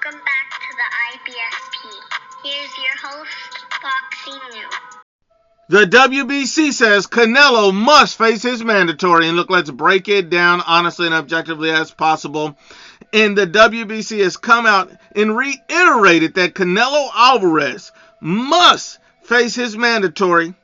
Welcome back to the IBFP. Here's your host, Boxing New. The WBC says Canelo must face his mandatory. And look, let's break it down honestly and objectively as possible. And the WBC has come out and reiterated that Canelo Alvarez must face his mandatory.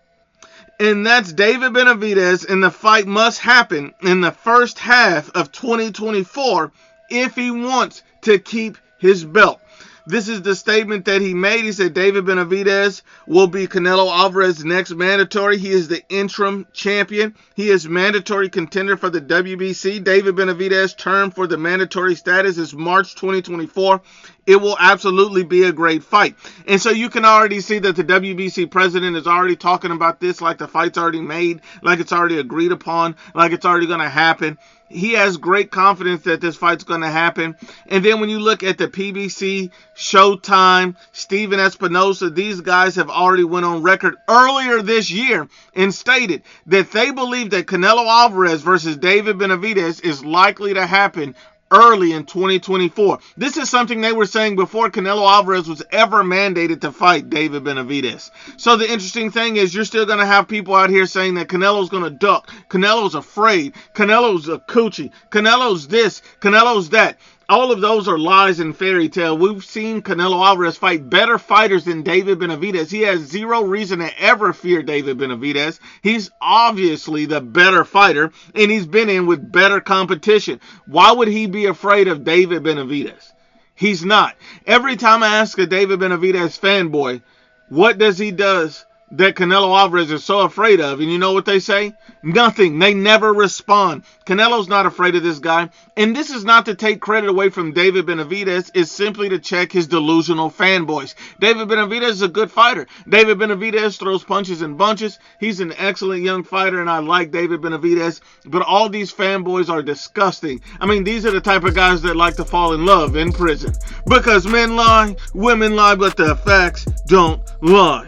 And that's David Benavidez, and the fight must happen in the first half of 2024 if he wants to keep his belt. This is the statement that he made. He said David Benavidez will be Canelo Alvarez's next mandatory. He is the interim champion. He is mandatory contender for the WBC. David Benavidez's term for the mandatory status is March 2024. It will absolutely be a great fight. And so you can already see that the WBC president is already talking about this like the fight's already made, like it's already agreed upon, like it's already going to happen. He has great confidence that this fight's going to happen. And then when you look at the PBC, Showtime, Steven Espinosa, these guys have already went on record earlier this year and stated that they believe that Canelo Alvarez versus David Benavidez is likely to happen early in 2024. This is something they were saying before Canelo Alvarez was ever mandated to fight David Benavidez. So the interesting thing is you're still going to have people out here saying that Canelo's going to duck, Canelo's afraid, Canelo's a coochie, Canelo's this, Canelo's that. All of those are lies and fairy tale. We've seen Canelo Alvarez fight better fighters than David Benavidez. He has zero reason to ever fear David Benavidez. He's obviously the better fighter, and he's been in with better competition. Why would he be afraid of David Benavidez? He's not. Every time I ask a David Benavidez fanboy, what does he does that Canelo Alvarez is so afraid of? And you know what they say? Nothing. They never respond. Canelo's not afraid of this guy. And this is not to take credit away from David Benavidez. It's simply to check his delusional fanboys. David Benavidez is a good fighter. David Benavidez throws punches and bunches. He's an excellent young fighter, and I like David Benavidez. But all these fanboys are disgusting. I mean, these are the type of guys that like to fall in love in prison. Because men lie, women lie, but the facts don't lie.